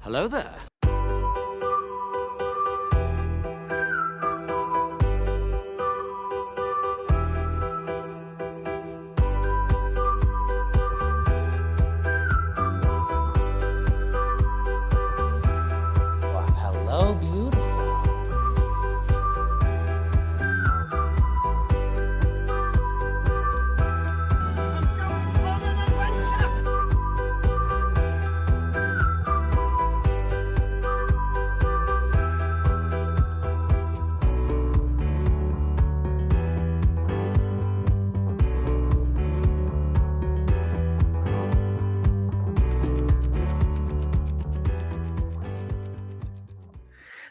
Hello there. Hello, beautiful.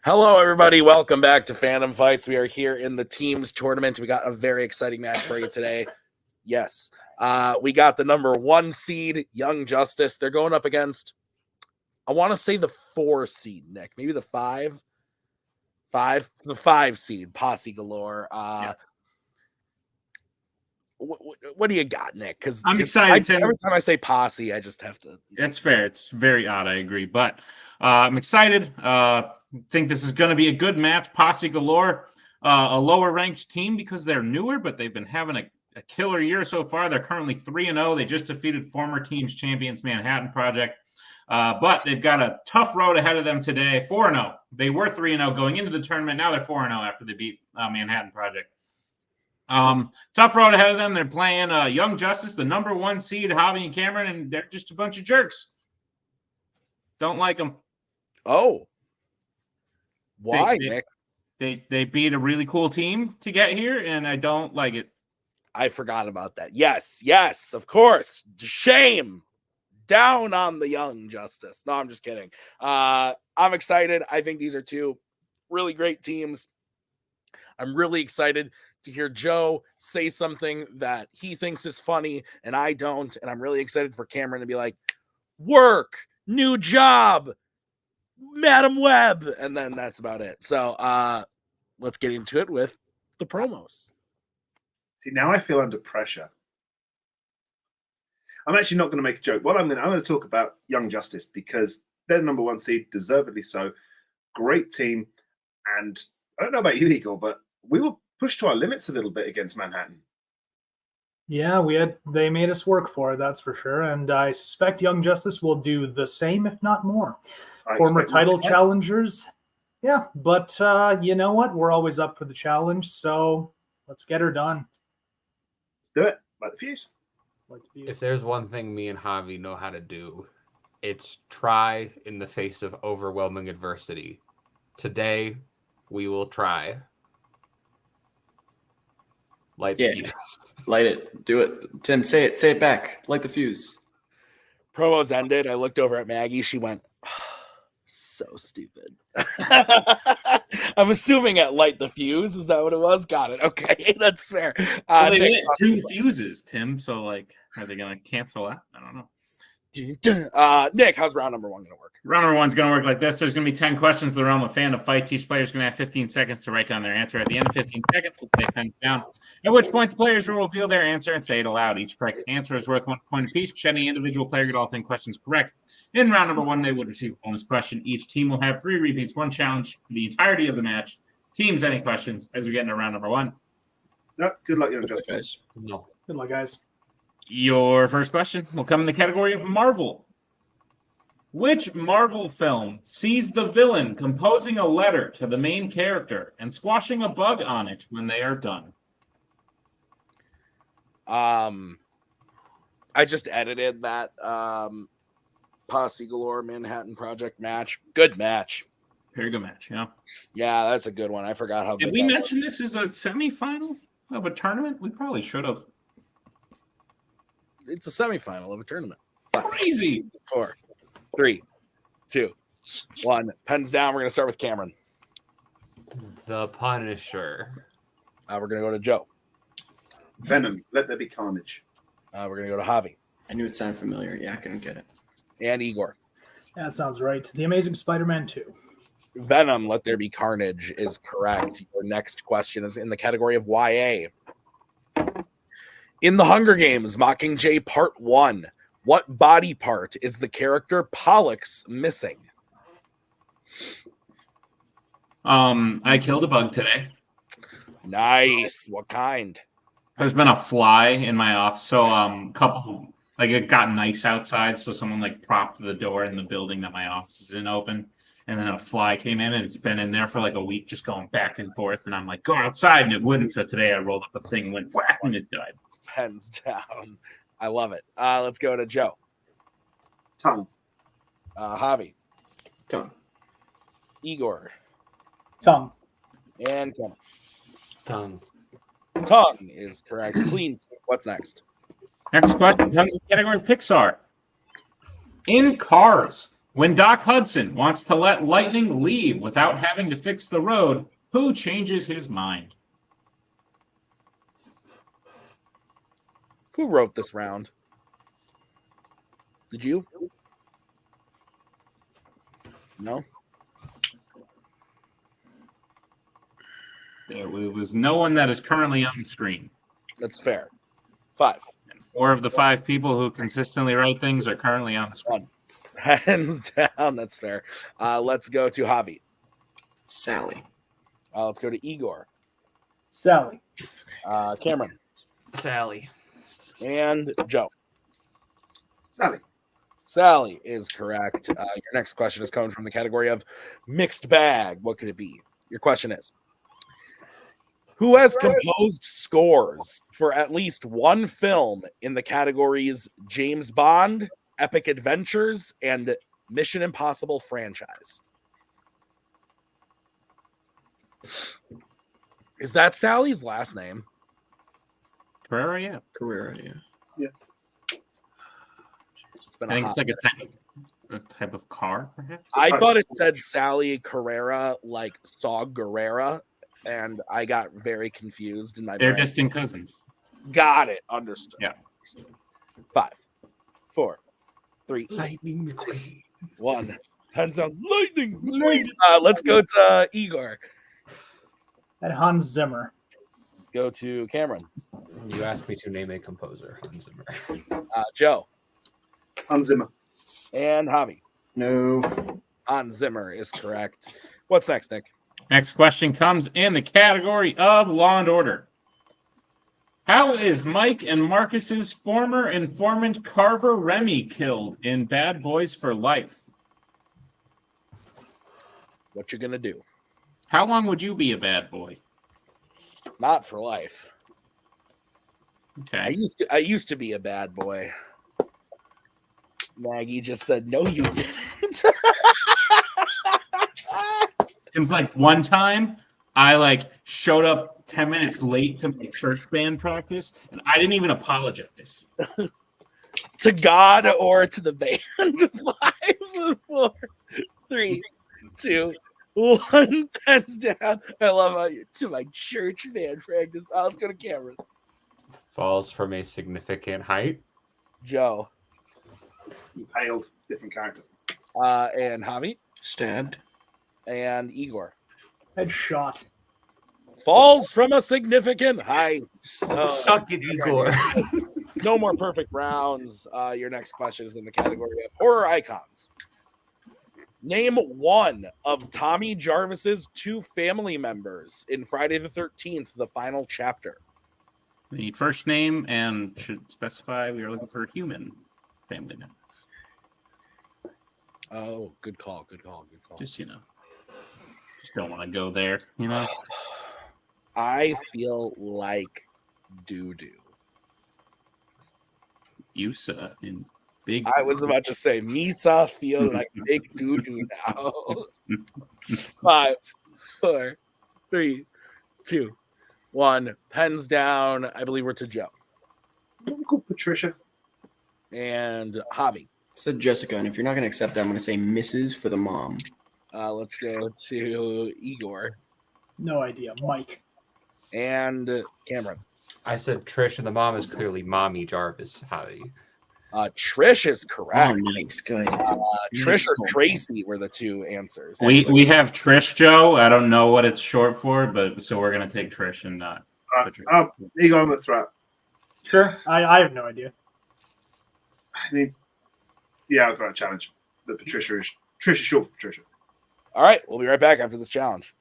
Hello, everybody. Welcome back to Fandom Fights. We are here in the teams tournament. We got a very exciting match for you today. Yes. We got the number 1 seed, Young Justice. They're going up against, I want to say the 4 seed, Nick. Maybe the 5? The 5 seed, Posse Galore. What do you got, Nick? Because I'm excited. Every time I say Posse, I just have to. That's fair. It's very odd. I agree. But I'm excited. Think this is going to be a good match. Posse Galore, a lower ranked team because they're newer, but they've been having a killer year so far. They're currently 3-0. They just defeated former teams champions Manhattan Project. But they've got a tough road ahead of them today. 4-0. They were 3-0 going into the tournament. Now they're 4-0 after they beat Manhattan Project. Tough road ahead of them. They're playing Young Justice, the number 1 seed, Javi and Cameron, and they're just a bunch of jerks. Don't like them. Oh. Why, Nick? They beat a really cool team to get here, and I don't like it. I forgot about that. Yes, of course. Shame. Down on the Young Justice. No, I'm just kidding. I'm excited. I think these are 2 really great teams. I'm really excited to hear Joe say something that he thinks is funny and I don't. And I'm really excited for Cameron to be like, work, new job, Madam Web. And then that's about it. So let's get into it with the promos. See, now I feel under pressure. I'm actually not going to make a joke. I'm going to talk about Young Justice because they're the number 1 seed, deservedly so. Great team. And I don't know about you, Eagle, but we were pushed to our limits a little bit against Manhattan. Yeah, they made us work for it, that's for sure. And I suspect Young Justice will do the same, if not more. Former title challengers. Yeah, but you know what? We're always up for the challenge, so let's get her done. Do it. Like the fuse. If there's one thing me and Javi know how to do, it's try in the face of overwhelming adversity. Today, we will try. Light the fuse. Light it. Do it. Tim, say it. Say it back. Light the fuse. Promos ended. I looked over at Maggie. She went, so stupid. I'm assuming at light the fuse. Is that what it was? Got it. Okay, that's fair. Well, they hit 2 fuses, Tim. So, are they going to cancel that? I don't know. Nick, how's round number 1 going to work? Round number 1's going to work like this. There's going to be 10 questions in the realm of Fandom Fights. Each player is going to have 15 seconds to write down their answer. At the end of 15 seconds, we'll say pens down. At which point, the players will reveal their answer and say it aloud. Each correct answer is worth 1 point apiece. Should any individual player get all 10 questions correct in round number 1, they would receive a bonus question. Each team will have 3 repeats, 1 challenge for the entirety of the match. Teams, any questions as we get into round number 1? No, good luck, Young Justice. Guys. No. Good luck, guys. Your first question will come in the category of Marvel. Which Marvel film sees the villain composing a letter to the main character and squashing a bug on it when they are done? I just edited that Posse Galore Manhattan Project match. Good match. Very good match, yeah. Yeah, that's a good one. I forgot how good Did we that mention was. this as a semifinal of a tournament? We probably should have. It's a semifinal of a tournament. Crazy. 4, 3, 2, 1. Pens down. We're going to start with Cameron. The Punisher. We're going to go to Joe. Venom. Let there be carnage. We're going to go to Javi. I knew it sounded familiar. Yeah, I couldn't get it. And Igor. That sounds right. The Amazing Spider-Man 2. Venom, Let There Be Carnage is correct. Your next question is in the category of YA. In The Hunger Games, Mockingjay Part 1, what body part is the character Pollux missing? I killed a bug today. Nice. What kind? There's been a fly in my office, so couple like it got nice outside, so someone like propped the door in the building that my office is in open, and then a fly came in, and it's been in there for like a week, just going back and forth. And I'm like, go outside, and it wouldn't. So today I rolled up a thing, went whack, and it died. Pens down. I love it. Let's go to Joe. Tongue. Javi. Tongue. Igor. Tongue. And Ken. Tongue. Tongue is correct. Clean sweep. What's next? Next question comes in the category Pixar. In Cars, when Doc Hudson wants to let Lightning leave without having to fix the road, who changes his mind? Who wrote this round? Did you? No? There was no one that is currently on the screen. That's fair. 5. And 4 of the 5 people who consistently write things are currently on the screen. 1. Hands down. That's fair. Let's go to Javi. Sally. Let's go to Igor. Sally. Cameron. Sally. And Joe. Sally. Sally is correct. Your next question is coming from the category of mixed bag. What could it be? Your question is, who has composed scores for at least one film in the categories James Bond, Epic Adventures, and Mission Impossible franchise? Is that Sally's last name? Carrera, yeah. Carrera, yeah. It's been I think a it's hot like a type of car, perhaps. I thought it said Sally Carrera, like Saw Gerrera, and I got very confused in my They're brain. distant cousins. Got it. Understood. Yeah. 5, 4, 3, Lightning McQueen. 1. Hands on lightning. Let's go to Igor. And Hans Zimmer. Let's go to Cameron. You asked me to name a composer, Hans Zimmer. Joe. Hans Zimmer. And Javi. No. Hans Zimmer is correct. What's next, Nick? Next question comes in the category of Law and Order. How is Mike and Marcus's former informant Carver Remy killed in Bad Boys for Life? What you gonna do? How long would you be a bad boy? Not for life. Okay. I used to be a bad boy. Maggie just said, no, you didn't. It's like one time I showed up 10 minutes late to my church band practice and I didn't even apologize. To God or to the band. 5, 4, 3, 2, 1. Hands down. I love how you to my church band practice. Let's go to Cameron. Falls from a significant height. Joe. Impaled. Different character. And Javi. Stabbed. And Igor. Headshot. Falls from a significant height. Suck it, Igor. No more perfect rounds. Your next question is in the category of horror icons. Name one of Tommy Jarvis's 2 family members in Friday the 13th, the final chapter. We need first name and should specify we are looking for human family members. Oh, good call. Good call. Good call. Just don't want to go there, I feel like doo-doo. Yusa in big. I was about to say Misa feel like big doo-doo now. 5, 4, 3, 2, 1. Pens down. I believe we're to Joe. What called Patricia? And Javi. Said Jessica, and if you're not going to accept that, I'm going to say Mrs. for the mom. Let's go to Igor. No idea. Mike. And Cameron. I said Trish, and the mom is clearly Mommy Jarvis. Javi. Trish is correct. Oh, nice. Good. Trish or Tracy were the 2 answers. We have Trish, Joe. I don't know what it's short for, but so we're gonna take Trish and not. Igor on the threat. Sure. I have no idea. I mean, yeah, I'll throw a challenge. But Patricia is short for Patricia. All right, we'll be right back after this challenge.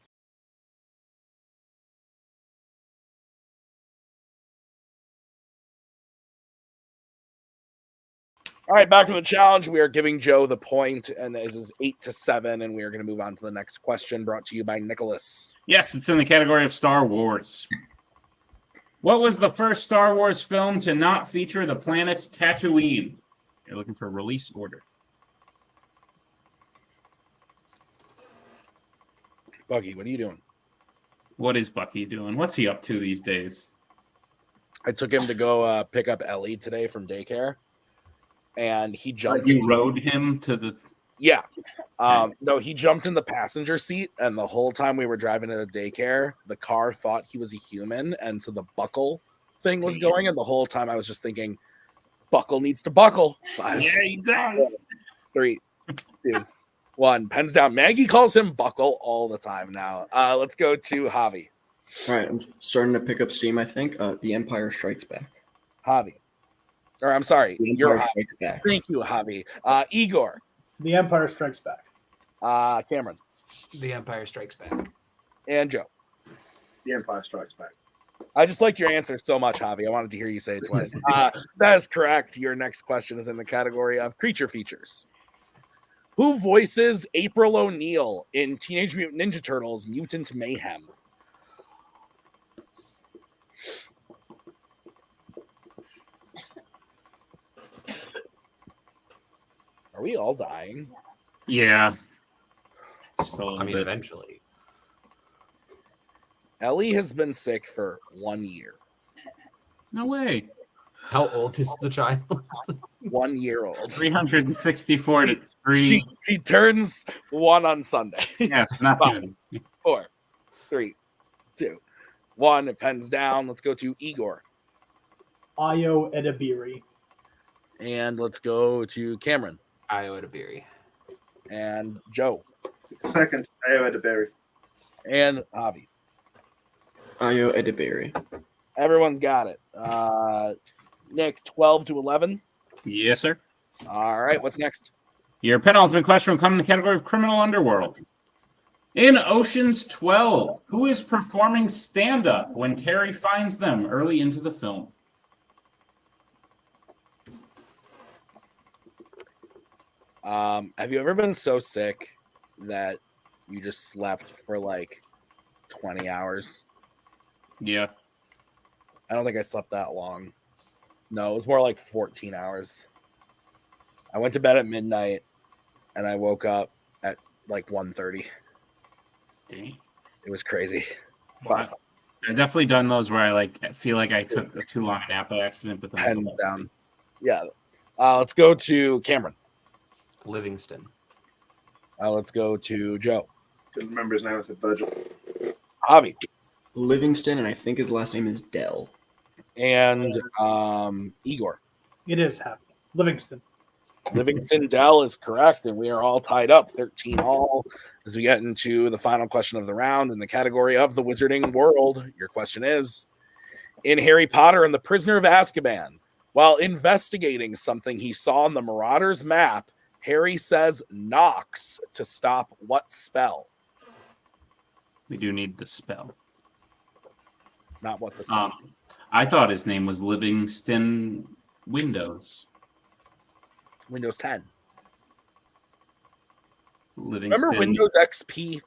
All right, back to the challenge. We are giving Joe the point, and this is 8-7, and we are going to move on to the next question, brought to you by Nicholas. Yes, it's in the category of Star Wars. What was the first Star Wars film to not feature the planet Tatooine? You're looking for a release order. Bucky, what are you doing? What is Bucky doing? What's he up to these days? I took him to go pick up Ellie today from daycare, and he jumped. You rode him to the... Yeah. No, he jumped in the passenger seat, and the whole time we were driving to the daycare, the car thought he was a human, and so the buckle thing was going, and the whole time I was just thinking, Buckle needs to buckle. 5, Yeah, he does. 3, 2, 1. Pens down. Maggie calls him Buckle all the time now. Let's go to Javi. All right, I'm starting to pick up steam, I think. The Empire Strikes Back. Javi. Or I'm sorry. The You're Empire Javi. Strikes Back. Thank you, Javi. Igor. The Empire Strikes Back. Cameron. The Empire Strikes Back. And Joe. The Empire Strikes Back. I just like your answer so much, Javi. I wanted to hear you say it twice. That is correct. Your next question is in the category of creature features. Who voices April O'Neil in Teenage Mutant Ninja Turtles Mutant Mayhem? Are we all dying? Yeah. Just a little I mean, bit. eventually. Ellie has been sick for 1 year. No way. How old is the child? 1 year old. 364 to 3. She turns 1 on Sunday. Yes, not good. 4, 3, 2, 1. Pens down. Let's go to Igor. Ayo Edebiri. And let's go to Cameron. Iowa to Beery. And Joe. Second, Ayo Edeberry. And Javi. Ayo Edebiri. Everyone's got it. Nick, 12-11. Yes, sir. All right, what's next? Your penultimate question will come in the category of criminal underworld. In Ocean's 12, who is performing stand-up when Terry finds them early into the film? Have you ever been so sick that you just slept for like 20 hours? Yeah. I don't think I slept that long. No, it was more like 14 hours. I went to bed at midnight and I woke up at like 1:30. Dang. It was crazy. Wow. I've definitely done those where I feel like I took a too long nap by accident, but then Hands down. Yeah. Let's go to Cameron. Livingston. Let's go to Joe. Couldn't remember his name. I said Virgil. Javi. Livingston, and I think his last name is Dell. And Igor. It is happy. Livingston. Livingston Dell is correct, and we are all tied up 13 all as we get into the final question of the round in the category of the Wizarding World. Your question is, in Harry Potter and the Prisoner of Azkaban, while investigating something he saw on the Marauders map, Harry says Nox to stop what spell? we do need the spell. Not what the spell. I thought his name was Livingston Windows. Windows 10. Livingston. Remember Windows XP?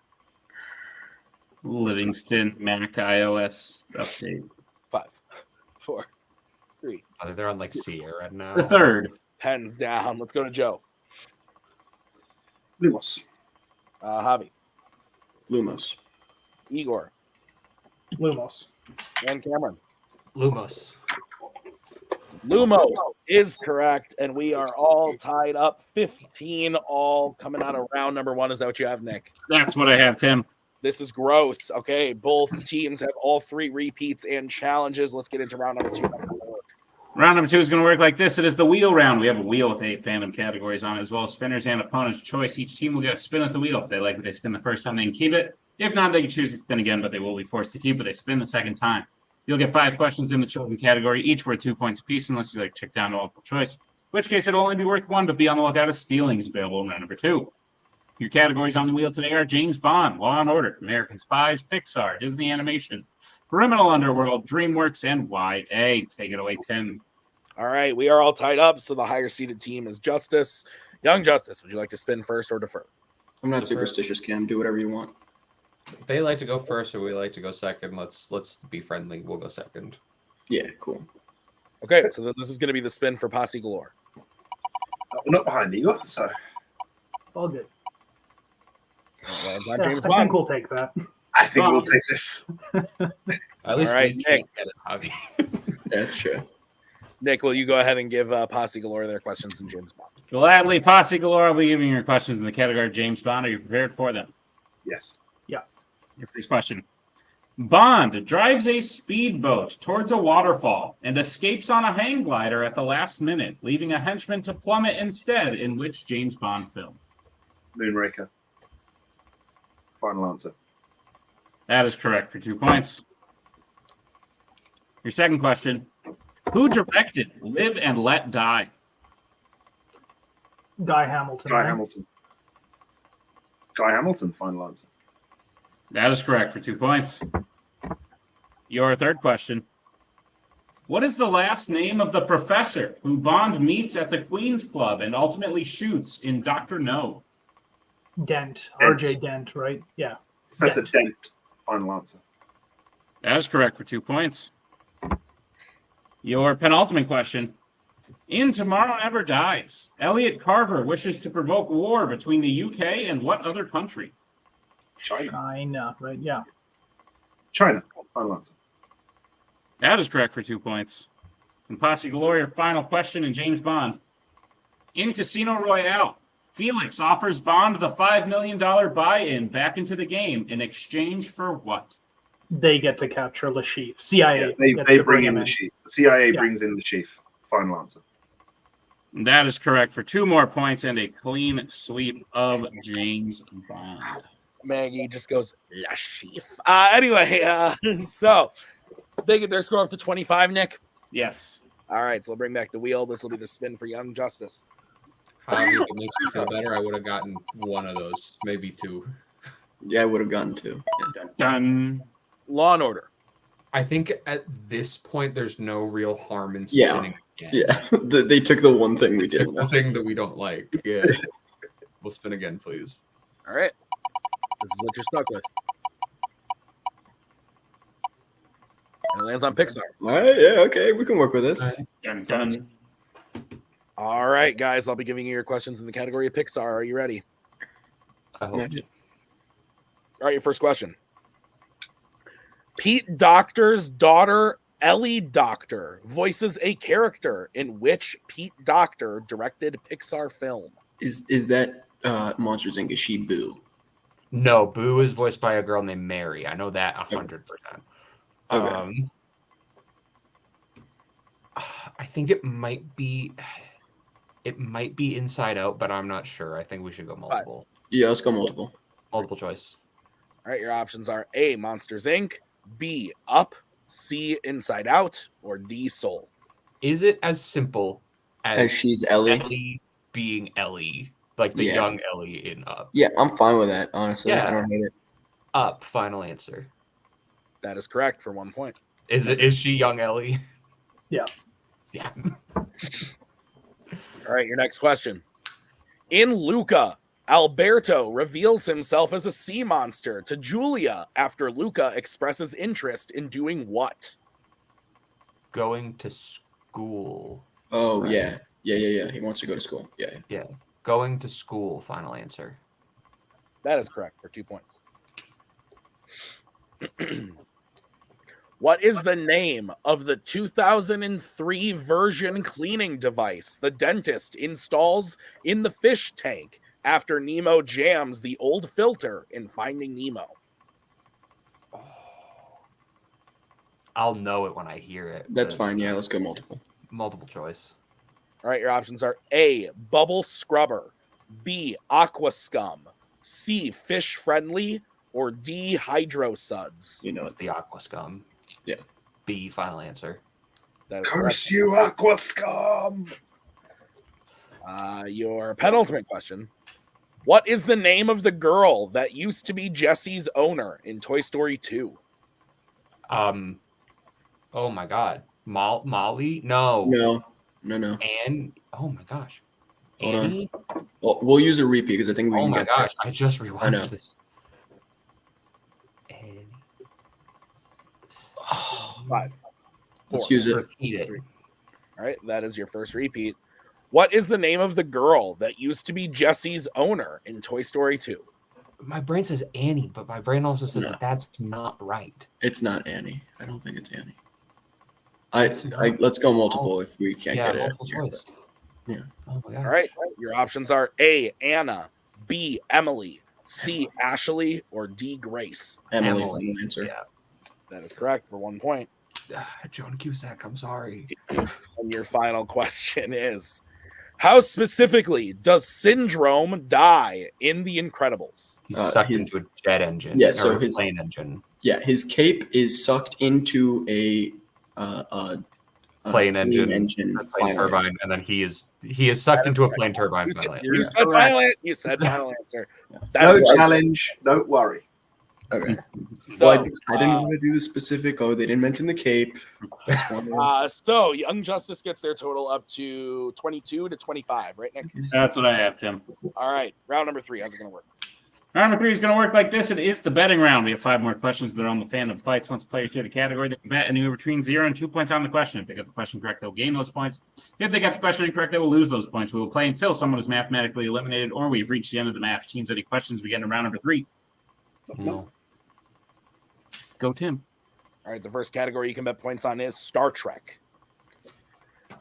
Livingston Mac iOS update. 5, 4, 3. They're on like Sierra right now. The third. Pens down. Let's go to Joe. Lumos. Javi. Lumos. Igor. Lumos. And Cameron. Lumos. Lumos is correct, and we are all tied up 15 all coming out of round number 1. Is that what you have, Nick? That's what I have, Tim. This is gross. Okay, both teams have all 3 repeats and challenges. Let's get into round number 2. Round number 2 is going to work like this. It is the wheel round. We have a wheel with 8 fandom categories on it, as well as spinners and opponent's choice. Each team will get a spin at the wheel. If they like what they spin the first time, they can keep it. If not, they can choose to spin again, but they will be forced to keep it. They spin the second time. You'll get 5 questions in the chosen category, each worth 2 points apiece, unless you like check down to multiple choice. In which case, it'll only be worth 1, but be on the lookout as stealings available in round number 2. Your categories on the wheel today are James Bond, Law and Order, American Spies, Pixar, Disney Animation, Criminal Underworld, DreamWorks, and YA. Take it away, Tim. All right, we are all tied up, so the higher seeded team is Justice. Young Justice, would you like to spin first or defer? I'm not Defer. superstitious, Cam. Do whatever you want. They like to go first, or we like to go second. Let's be friendly. We'll go second. Yeah, cool. Okay, so this is going to be the spin for Posse Galore. We're not behind you, so It's all good. Well, Yeah, James I Bond. think we'll take that. I think we'll take this. At least All right, we can't get it, Javi. That's true. Nick, will you go ahead and give Posse Galore their questions and James Bond? Gladly, Posse Galore will be giving your questions in the category of James Bond. Are you prepared for them? Yes. Your first question. Bond drives a speedboat towards a waterfall and escapes on a hang glider at the last minute, leaving a henchman to plummet instead. In which James Bond film? Moonraker. Final answer. That is correct for 2 points. Your second question. Who directed Live and Let Die? Guy Hamilton. Guy right? Hamilton. Guy Hamilton. Final answer. That is correct for 2 points. Your third question. What is the last name of the professor who Bond meets at the Queen's Club and ultimately shoots in Dr. No? Dent. Dent. RJ Dent, right? Yeah. Professor Dent. Dent. Final answer. That is correct for 2 points. Your penultimate question. In Tomorrow Never Dies, Elliot Carver wishes to provoke war between the UK and what other country? China. China, right? Yeah. China. Final answer. That is correct for 2 points. And Posse Galore, your final question in James Bond. In Casino Royale, Felix offers Bond the $5 million buy-in back into the game in exchange for what? They get to capture Lashif. CIA. They gets to bring him in the chief. The CIA Yeah. brings in the chief. Final answer. And that is correct for 2 more points and a clean sweep of James Bond. Maggie just goes, La Chief. Anyway, so they get their score up to 25, Nick. Yes. All right, so we'll bring back the wheel. This will be the spin for Young Justice. Javi, if it makes you feel better, I would have gotten one of those, maybe two. Yeah, I would have gotten 2. Yeah. Dun, dun. Law and Order. I think at this point, there's no real harm in Yeah. spinning again. Yeah, they took the one thing we didn't The want. thing that we don't like. Yeah. We'll spin again, please. All right. This is what you're stuck with. And it lands on Pixar. All right, yeah, okay, we can work with this. Dun, dun. All right, guys, I'll be giving you your questions in the category of Pixar. Are you ready? I hope. Yeah. All right, your first question. Pete Docter's daughter, Ellie Docter, voices a character in which Pete Docter directed Pixar film? Is that Monsters Inc. Is she Boo? No, Boo is voiced by a girl named Mary. I know that 100%. Okay. I think it might be Inside Out, but I'm not sure. I think we should go multiple. Yeah, let's go multiple. Multiple choice. All right, your options are A, Monsters Inc., B, Up, C, Inside Out, or D, Soul. Is it as simple As she's Ellie? Ellie being Ellie, like the Yeah. young Ellie in Up? Yeah, I'm fine with that, honestly. Yeah. I don't hate it. Up, final answer. That is correct for 1 point. Is she young Ellie? Yeah. Yeah. All right, your next question. In Luca, Alberto reveals himself as a sea monster to Julia after Luca expresses interest in doing what? Going to school. Oh, Right. yeah. Yeah. He wants to go to school. Yeah. Yeah. Going to school, final answer. That is correct for 2 points. What is the name of the 2003 version cleaning device the dentist installs in the fish tank after Nemo jams the old filter in Finding Nemo? I'll know it when I hear it. That's but fine. Yeah, let's go multiple. Multiple choice. All right, your options are A, bubble scrubber, B, aqua scum, C, fish friendly, or D, hydro suds. You know It's it. the Aqua Scum. Yeah. B, final answer. That is Curse correct. you, Aqua Scum! Your penultimate question. What is the name of the girl that used to be Jesse's owner in Toy Story 2? Oh my God. Molly? No. No. And oh my gosh. Hold Annie? on. Well, we'll use a repeat because I think we Oh can my get gosh. I just I know. rewatched this. Annie. Five. Let's Four. use it. Repeat it. All right, that is your first repeat. What is the name of the girl that used to be Jesse's owner in Toy Story 2? My brain says Annie, but my brain also says No. that that's not right. It's not Annie. I don't think it's Annie. It's not. Let's go multiple if we can't Yeah, get it. multiple here, choice. but- yeah. Oh my gosh. All right, your options are A, Anna, B, Emily, C, Ashley, or D, Grace. Emily, Emily. final answer. Yeah. That is correct for 1 point. Joan Cusack, I'm sorry. And your final question is, how specifically does Syndrome die in The Incredibles? He's sucked he's- into a jet engine. Yeah, or so a his- plane engine. Yeah, his cape is sucked into a Plane engine. engine A plane final turbine, answer. and then he is sucked into a plane turbine. You said, finally. you said final answer. No That's right. challenge. Don't worry. Okay. So, Well, I didn't want to do the specific. Oh, they didn't mention the cape. Just wanted- so Young Justice gets their total up to 22 to 25, right, Nick? That's what I have, Tim. All right, round number 3. How's it going to work? Round number 3 is going to work like this. It is the betting round. We have 5 more questions that are on the Fandom fights. Once players get a category, they can bet anywhere between 0 and 2 points on the question. If they get the question correct, they'll gain those points. If they got the question incorrect, they will lose those points. We will play until someone is mathematically eliminated or we've reached the end of the match. Teams, any questions, we get in round number 3. No. Go, Tim. All right, the first category you can bet points on is Star Trek.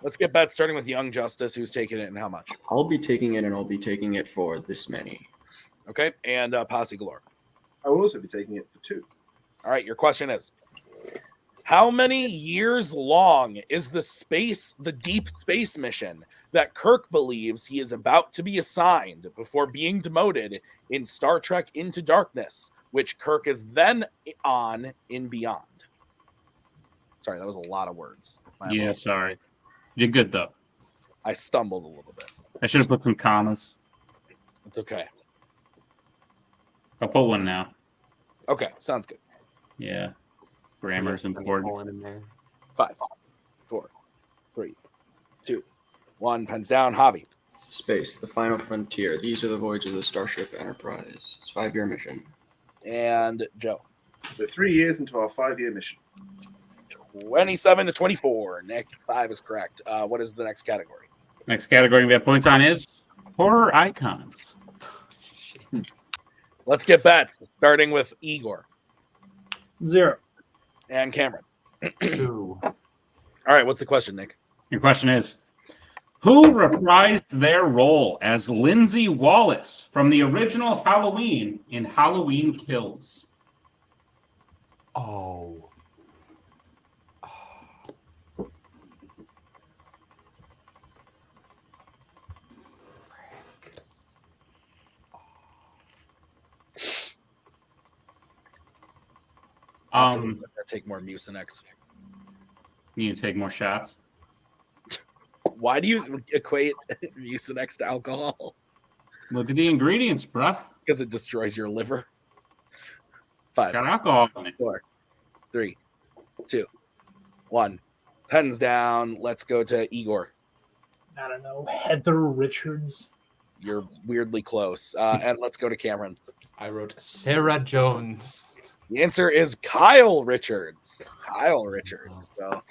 Let's get bets starting with Young Justice, who's taking it and how much. I'll be taking it, and I'll be taking it for this many. Okay, and Posse Galore. I will also be taking it for 2. All right, your question is, how many years long is the deep space mission that Kirk believes he is about to be assigned before being demoted in Star Trek Into Darkness, which Kirk is then on in Beyond? Sorry, that was a lot of words. Yeah, sorry. You're good, though. I stumbled a little bit. I should have put some commas. It's okay. I'll put one now. Okay, sounds good. Yeah. Grammar's important. Pulling in there. 5, 4, 3, 2, 1. Pens down. Hobby. Space, the final frontier. These are the voyages of the Starship Enterprise. It's a 5-year mission. And Joe. We're 3 years into our 5-year mission. 27 to 24. Nick, 5 is correct. What is the next category? Next category we have points on is horror icons. Let's get bets, starting with Igor 0. and Cameron. 2. All right, what's the question, Nick? Your question is, who reprised their role as Lindsay Wallace from the original Halloween in Halloween Kills? Oh. After this, I take more Mucinex. You need to take more shots. Why do you equate Mucinex to alcohol? Look at the ingredients, bruh. Because it destroys your liver. 5, Got alcohol in it. 4, 3, 2, 1. Pens down. Let's go to Igor. I don't know. Heather Richards. You're weirdly close. And let's go to Cameron. I wrote Sarah Jones. The answer is Kyle Richards. Kyle Richards. So,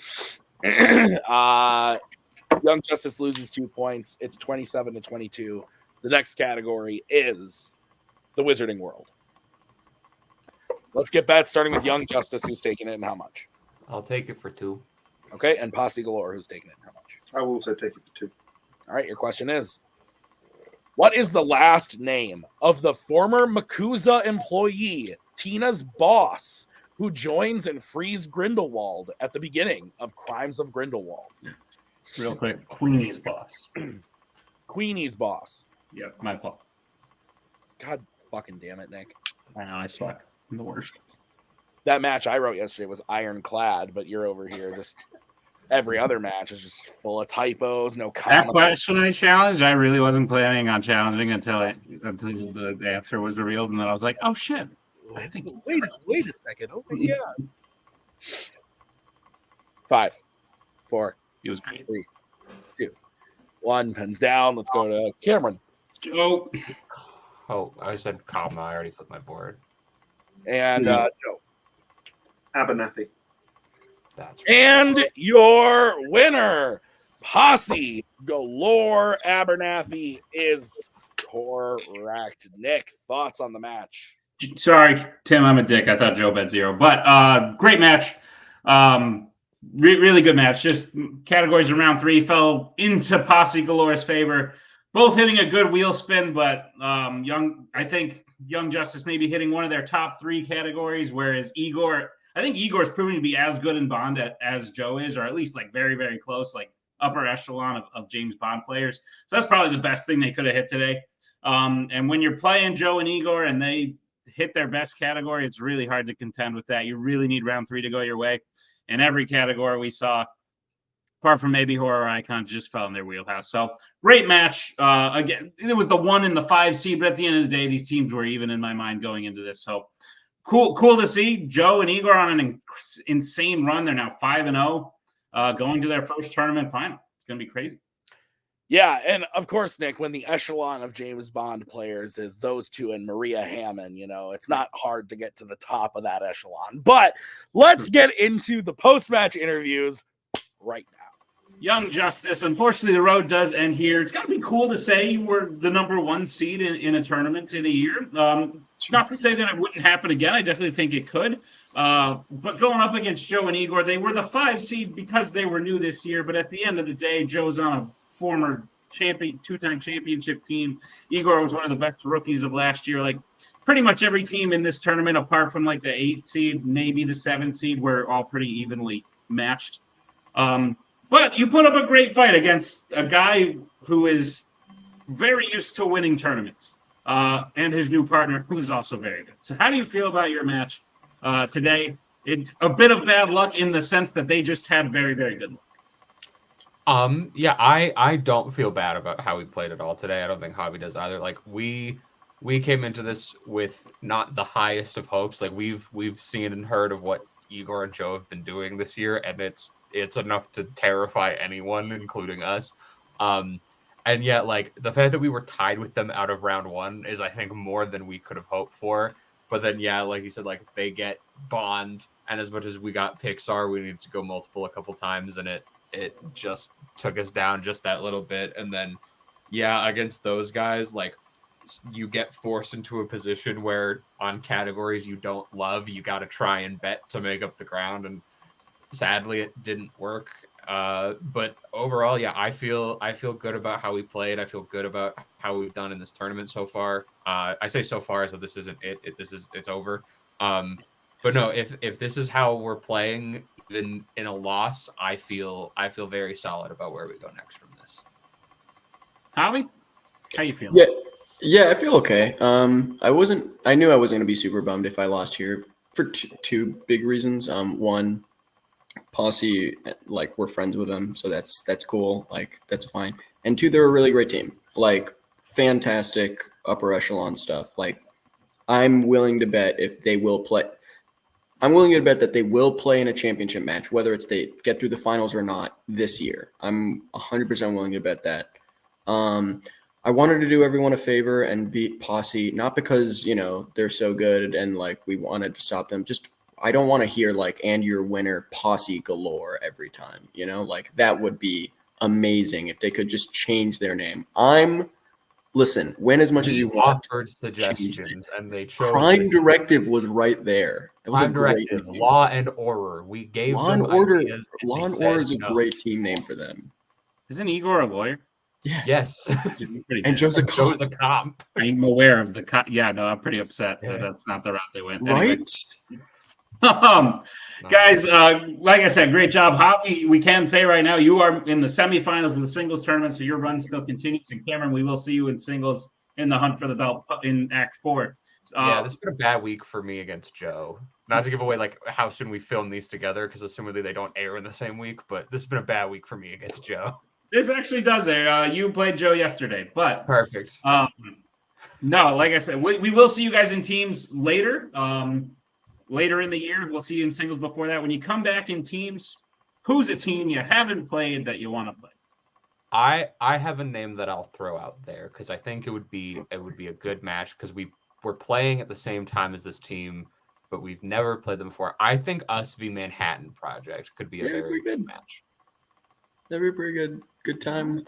Young Justice loses 2 points. It's 27 to 22. The next category is the Wizarding World. Let's get bets, starting with Young Justice, who's taking it and how much. I'll take it for 2. Okay, and Posse Galore, who's taking it and how much. I will also take it for 2. All right, your question is, what is the last name of the former Makuza employee, Tina's boss, who joins and frees Grindelwald at the beginning of Crimes of Grindelwald? Real quick, Queenie's boss. Queenie's boss. Yep, my fault. God fucking damn it, Nick. I know, I suck. I'm the worst. That match I wrote yesterday was ironclad, but you're over here just Every other match is just full of typos, no That comment. question I challenged, I really wasn't planning on challenging until the answer was revealed, and then I was like, "Oh shit!" I think Wait a second. Oh my god. 5, 4, he was great. 3, 2, 1. Pens down. Let's go to Cameron. Joe, Oh, I said comma. I already flipped my board. And Joe. Abernathy. That's And your winner, Posse Galore Abernathy, is correct. Nick, thoughts on the match? sorry, Tim, I'm a dick. I thought Joe bet 0, but great match. Really good match. Just categories in round 3 fell into Posse Galore's favor. Both hitting a good wheel spin, but I think Young Justice maybe hitting one of their top 3 categories, whereas I think Igor's proving to be as good in Bond as Joe is, or at least like very, very close, like upper echelon of James Bond players. So that's probably the best thing they could have hit today. And when you're playing Joe and Igor and they hit their best category, it's really hard to contend with that. You really need round 3 to go your way. And every category we saw, apart from maybe horror icons, just fell in their wheelhouse. So great match. Again, it was the 1 and the 5 seed, but at the end of the day, these teams were even in my mind going into this. So cool to see Joe and Igor on an insane run. They're now 5-0, going to their first tournament final. It's going to be crazy. Yeah, and of course, Nick, when the echelon of James Bond players is those two and Maria Hammond, it's not hard to get to the top of that echelon. But let's get into the post-match interviews right now. Young Justice, unfortunately, the road does end here. It's got to be cool to say you were the number 1 seed in a tournament in a year. Not to say that it wouldn't happen again. I definitely think it could. But going up against Joe and Igor, they were the 5 seed because they were new this year. But at the end of the day, Joe's on a former two-time championship team. Igor was one of the best rookies of last year. Like pretty much every team in this tournament, apart from like the 8 seed, maybe the 7 seed, were all pretty evenly matched. But you put up a great fight against a guy who is very used to winning tournaments, and his new partner, who is also very good. So how do you feel about your match today? A bit of bad luck in the sense that they just had very, very good luck. Yeah, I don't feel bad about how we played at all today. I don't think Javi does either. Like we came into this with not the highest of hopes. Like we've seen and heard of what Igor and Joe have been doing this year, and it's enough to terrify anyone, including us. And yet, like the fact that we were tied with them out of round 1 is, I think, more than we could have hoped for. But then, yeah, like you said, like they get Bond, and as much as we got Pixar, we needed to go multiple a couple times, and it just took us down just that little bit. And then, yeah, against those guys, like you get forced into a position where on categories you don't love, you got to try and bet to make up the ground. And sadly, it didn't work. But overall, yeah, I feel good about how we played. I feel good about how we've done in this tournament so far. I say so far as though this isn't it. It's over. But no, if this is how we're playing, even in a loss, I feel very solid about where we go next from this. Javi, how you feeling? Yeah, I feel okay. I knew I wasn't going to be super bummed if I lost here for two big reasons. One, Posse, like we're friends with them, so that's cool. Like that's fine. And 2, they're a really great team. Like fantastic upper echelon stuff. Like I'm willing to bet if they will play. I'm willing to bet that they will play in a championship match, whether it's they get through the finals or not this year. I'm 100% willing to bet that. I wanted to do everyone a favor and beat Posse, not because, they're so good and like we wanted to stop them. Just I don't want to hear like, and your winner Posse Galore every time, like that would be amazing if they could just change their name. Listen, win as much as you want. Offered suggestions and they chose. Crime Directive was right there. That was Crime a great Directive, name. Law and Order. We gave Law them and Order. ideas. Law and Order is a great team name for them. Isn't Igor a lawyer? Yeah. Yes. And Joe's a cop. I'm aware of the cop. Yeah, no, I'm pretty upset that that's not the route they went. Right? Anyway. Guys, like I said, great job. Javi, we can say right now you are in the semifinals of the singles tournament, so your run still continues. And Cameron, we will see you in singles in the hunt for the belt in Act 4. Yeah, this has been a bad week for me against Joe. Not to give away like how soon we film these together, because assumedly they don't air in the same week. But this has been a bad week for me against Joe. This actually does air. You played Joe yesterday, but Perfect. no, like I said, we will see you guys in teams later. Later in the year, we'll see you in singles before that. When you come back in teams, who's a team you haven't played that you want to play? I have a name that I'll throw out there because I think it would be a good match because we're playing at the same time as this team, but we've never played them before. I think us v Manhattan Project could be a very good match. That'd be a pretty good time.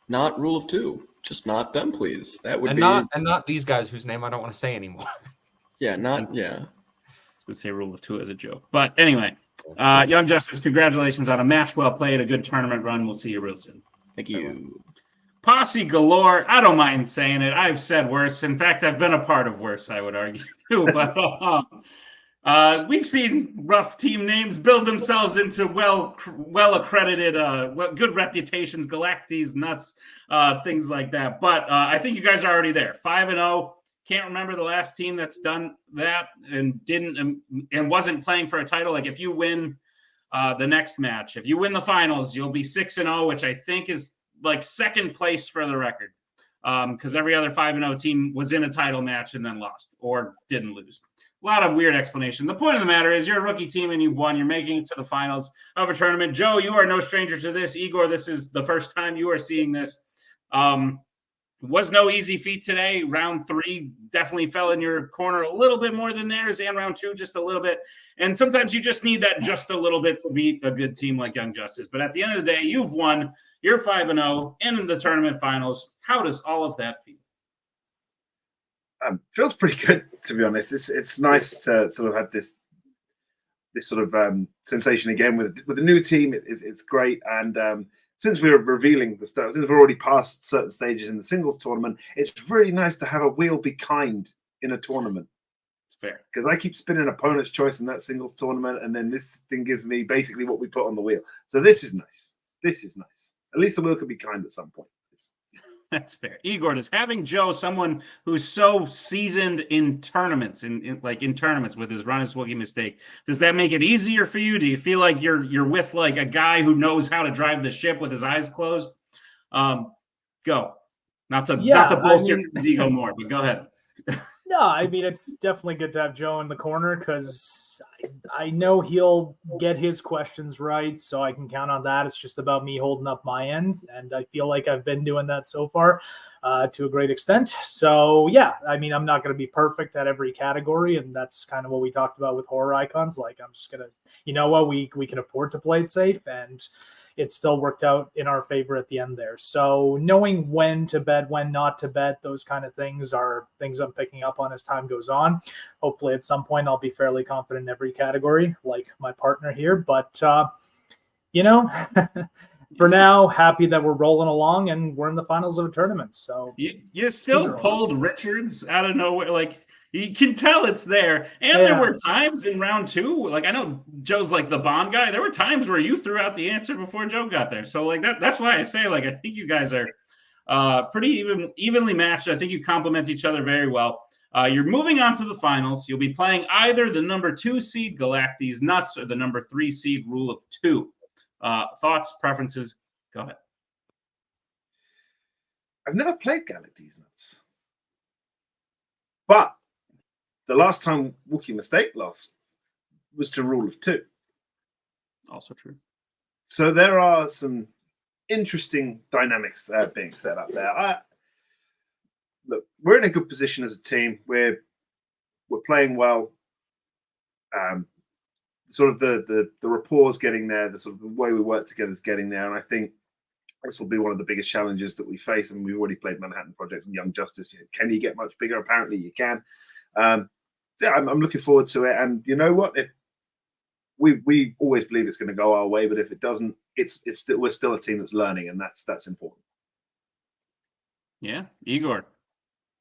Not rule of two, just not them, please. That would not these guys whose name I don't want to say anymore. Yeah, I was going to say rule of two as a joke. But anyway, Young Justice, congratulations on a match well played, a good tournament run. We'll see you real soon. Thank you. Posse Galore, I don't mind saying it. I've said worse. In fact, I've been a part of worse, I would argue. But we've seen rough team names build themselves into well accredited, good reputations, Galactes, nuts, things like that. But I think you guys are already there. 5-0. Can't remember the last team that's done that and didn't and wasn't playing for a title. Like if you win the next match, if you win the finals, you'll be 6-0, which I think is like second place for the record. Because every other 5-0 team was in a title match and then lost or didn't lose. A lot of weird explanation. The point of the matter is you're a rookie team and you've won. You're making it to the finals of a tournament. Joe, you are no stranger to this. Igor, this is the first time you are seeing this. Was no easy feat today. Round 3 definitely fell in your corner a little bit more than theirs, and round 2 just a little bit. And sometimes you just need that just a little bit to beat a good team like Young Justice. But at the end of the day, you've won. You're 5-0 in the tournament finals. How does all of that feel? Feels pretty good, to be honest. It's nice to sort of have this sort of sensation again with a new team. It's great, and since we're revealing the stuff, since we're already past certain stages in the singles tournament, it's really nice to have a wheel be kind in a tournament. It's fair. Because I keep spinning opponent's choice in that singles tournament, and then this thing gives me basically what we put on the wheel. So this is nice. This is nice. At least the wheel could be kind at some point. That's fair. Igor, does having Joe, someone who's so seasoned in tournaments, in tournaments with his run as Wookiee mistake, does that make it easier for you? Do you feel like you're with like a guy who knows how to drive the ship with his eyes closed? Go. Not to bolster his ego more, but go ahead. No, I mean, it's definitely good to have Joe in the corner because I know he'll get his questions right, so I can count on that. It's just about me holding up my end, and I feel like I've been doing that so far to a great extent. So, yeah, I mean, I'm not going to be perfect at every category, and that's kind of what we talked about with horror icons. Like, I'm just going to, you know what, we can afford to play it safe, and it still worked out in our favor at the end there. So knowing when to bet, when not to bet, those kind of things are things I'm picking up on as time goes on. Hopefully at some point I'll be fairly confident in every category like my partner here. But, you know, for now, happy that we're rolling along and we're in the finals of a tournament. So you still pulled Richards out of nowhere. Like, you can tell it's there. And there were times in round 2, like I know Joe's like the Bond guy. There were times where you threw out the answer before Joe got there. So like that's why I say, like, I think you guys are pretty evenly matched. I think you complement each other very well. You're moving on to the finals. You'll be playing either the number 2 seed Galactes Nuts or the number 3 seed Rule of 2. Thoughts, preferences? Go ahead. I've never played Galactes Nuts. But the last time Wookiee Mistake lost was to Rule of 2. Also true. So there are some interesting dynamics being set up there. Look, we're in a good position as a team. We're playing well. Sort of the rapport's getting there. The sort of the way we work together is getting there, and I think this will be one of the biggest challenges that we face. And we've already played Manhattan Project and Young Justice. Can you get much bigger? Apparently, you can. Yeah, I'm looking forward to it. And you know what? If we always believe it's going to go our way, but if it doesn't, we're still a team that's learning, and that's important. Yeah, Igor.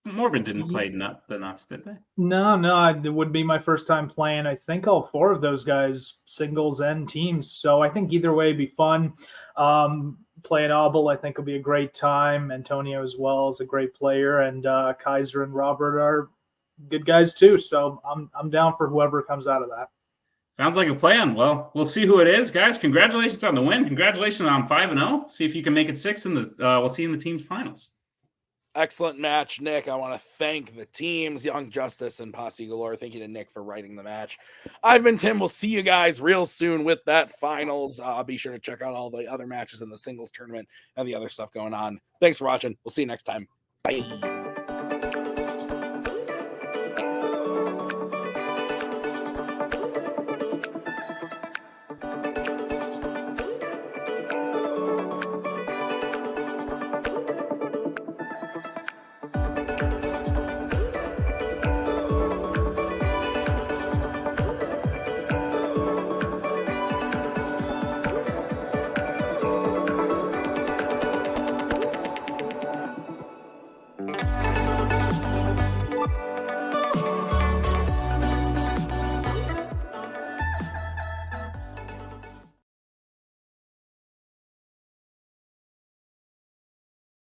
Morgan didn't play the Nuts, did they? No, it would be my first time playing. I think all 4 of those guys, singles and teams. So I think either way would be fun. Playing Abel, I think will be a great time. Antonio as well is a great player, and Kaiser and Robert are good guys too. So I'm down for whoever comes out of that. Sounds like a plan. Well, we'll see who it is, guys. Congratulations on the win. Congratulations on 5-0. See if you can make it 6 in the. We'll see you in the team's finals. Excellent match, Nick. I want to thank the teams, Young Justice and Posse Galore. Thank you to Nick for writing the match. I've been Tim. We'll see you guys real soon with that finals. Be sure to check out all the other matches in the singles tournament and the other stuff going on. Thanks for watching. We'll see you next time. Bye.